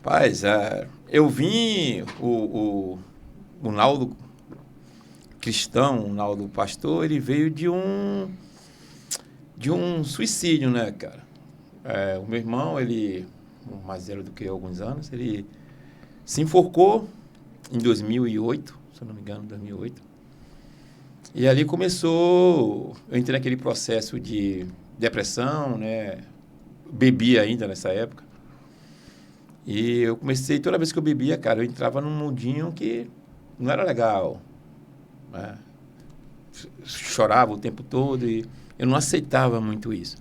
Paz, eu vim, o Naldo cristão, o Naldo pastor, ele veio de um suicídio, né, cara? O meu irmão, ele, mais velho do que eu, alguns anos, ele se enforcou em 2008, se eu não me engano, 2008. E ali começou, eu entrei naquele processo de depressão, né? Bebia ainda nessa época. E eu comecei, toda vez que eu bebia, cara, eu entrava num mundinho que não era legal, né? Chorava o tempo todo e eu não aceitava muito isso.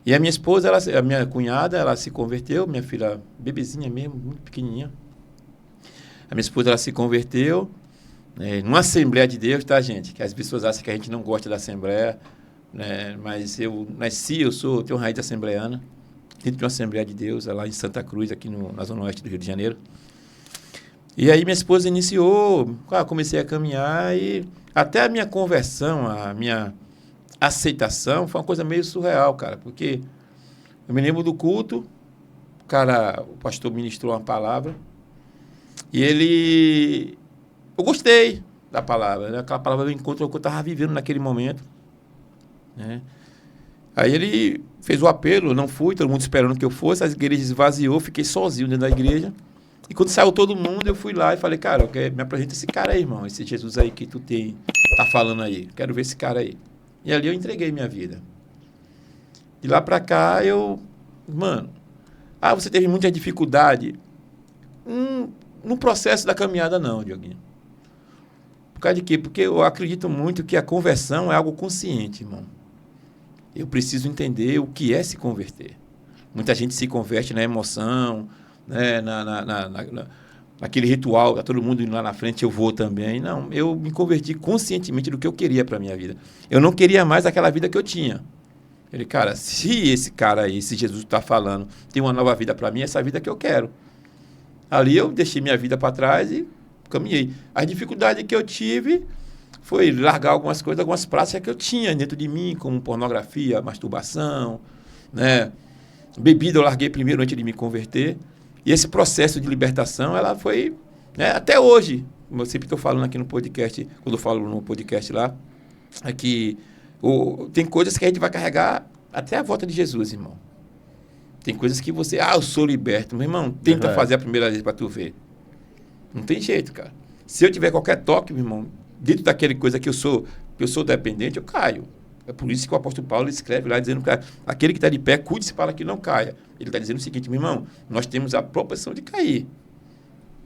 E a minha esposa, a minha cunhada, ela se converteu, minha filha bebezinha mesmo, muito pequenininha. A minha esposa, ela se converteu, né, numa Assembleia de Deus, tá, gente? Que as pessoas acham que a gente não gosta da Assembleia, né? Mas eu nasci, tenho raiz assembleiana, dentro de uma Assembleia de Deus, lá em Santa Cruz, aqui na Zona Oeste do Rio de Janeiro. E aí minha esposa iniciou, comecei a caminhar e até a minha conversão, a minha aceitação foi uma coisa meio surreal, cara, porque eu me lembro do culto, o pastor ministrou uma palavra e eu gostei da palavra, né? Aquela palavra do encontro que eu estava vivendo naquele momento, né? Aí ele fez o apelo, eu não fui, todo mundo esperando que eu fosse, a igreja esvaziou, fiquei sozinho dentro da igreja. E quando saiu todo mundo, eu fui lá e falei, cara, me apresenta esse cara aí, irmão, esse Jesus aí que tá falando aí, quero ver esse cara aí. E ali eu entreguei minha vida. De lá pra cá, você teve muita dificuldade? No processo da caminhada, não, Dioguinho. Por causa de quê? Porque eu acredito muito que a conversão é algo consciente, irmão. Eu preciso entender o que é se converter. Muita gente se converte na emoção, né? Naquele ritual, todo mundo indo lá na frente, eu vou também. Não, eu me converti conscientemente do que eu queria para a minha vida. Eu não queria mais aquela vida que eu tinha. Ele, cara, se esse cara aí, se Jesus está falando, tem uma nova vida para mim, essa vida que eu quero. Ali eu deixei minha vida para trás e caminhei. A dificuldade que eu tive foi largar algumas coisas, algumas práticas que eu tinha dentro de mim, como pornografia, masturbação, né? Bebida eu larguei primeiro antes de me converter. E esse processo de libertação, ela foi, né, até hoje, como eu sempre estou falando aqui no podcast, quando eu falo no podcast lá, é que tem coisas que a gente vai carregar até a volta de Jesus, irmão. Tem coisas que eu sou liberto. Meu irmão, tenta fazer a primeira vez para tu ver. Não tem jeito, cara. Se eu tiver qualquer toque, meu irmão, dentro daquele coisa que eu sou dependente, eu caio. É por isso que o apóstolo Paulo escreve lá dizendo que aquele que está de pé, cuide-se para que não caia. Ele está dizendo o seguinte, meu irmão, nós temos a propensão de cair.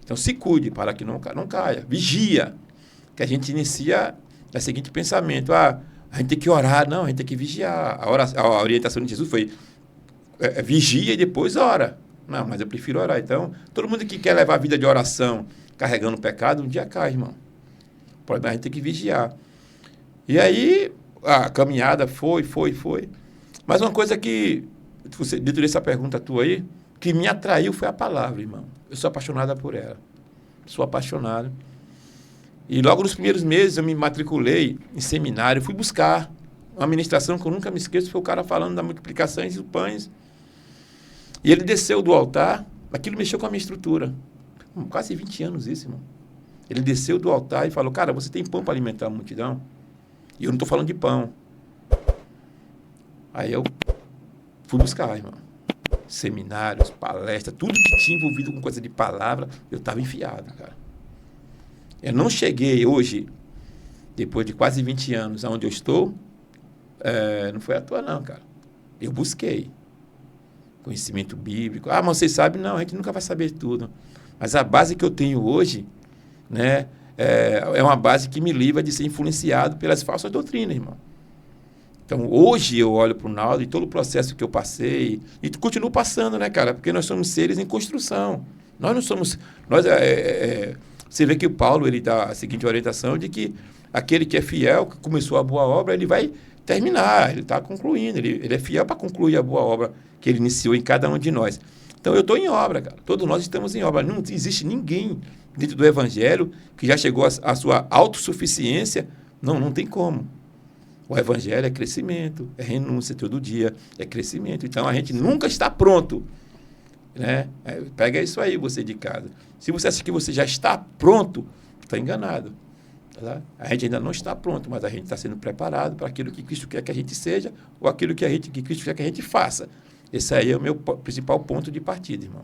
Então, se cuide para que não caia. Vigia. Que a gente inicia o seguinte pensamento, a gente tem que orar. Não, a gente tem que vigiar. A orientação de Jesus foi vigia e depois ora. Não, mas eu prefiro orar. Então, todo mundo que quer levar a vida de oração carregando pecado, um dia cai, irmão. A gente tem que vigiar. E aí, a caminhada foi. Mas uma coisa que, dentro dessa pergunta tua aí, que me atraiu foi a palavra, irmão. Eu sou apaixonada por ela. Sou apaixonado. E logo nos primeiros meses eu me matriculei em seminário, fui buscar uma ministração que eu nunca me esqueço, foi o cara falando da multiplicação dos pães. E ele desceu do altar, aquilo mexeu com a minha estrutura. Quase 20 anos isso, irmão. Ele desceu do altar e falou, cara, você tem pão para alimentar a multidão? E eu não estou falando de pão. Aí eu fui buscar, irmão. Seminários, palestras, tudo que tinha envolvido com coisa de palavra, eu estava enfiado, cara. Eu não cheguei hoje, depois de quase 20 anos, aonde eu estou, não foi à toa não, cara. Eu busquei conhecimento bíblico. Mas vocês sabem? Não, a gente nunca vai saber tudo. Mas a base que eu tenho hoje, né, é uma base que me livra de ser influenciado pelas falsas doutrinas, irmão. Então, hoje eu olho para o Naldo e todo o processo que eu passei, e continuo passando, né, cara? Porque nós somos seres em construção. Nós não somos... Você vê que o Paulo, ele dá a seguinte orientação de que aquele que é fiel, que começou a boa obra, ele vai terminar, ele está concluindo, ele é fiel para concluir a boa obra que ele iniciou em cada um de nós. Então, eu estou em obra, cara. Todos nós estamos em obra. Não existe ninguém dentro do Evangelho que já chegou à sua autossuficiência. Não tem como. O Evangelho é crescimento, é renúncia todo dia, é crescimento. Então, a gente nunca está pronto. Né? Pega isso aí, você de casa. Se você acha que você já está pronto, está enganado. Tá? A gente ainda não está pronto, mas a gente está sendo preparado para aquilo que Cristo quer que a gente seja ou aquilo que Cristo quer que a gente faça. Esse aí é o meu principal ponto de partida, irmão.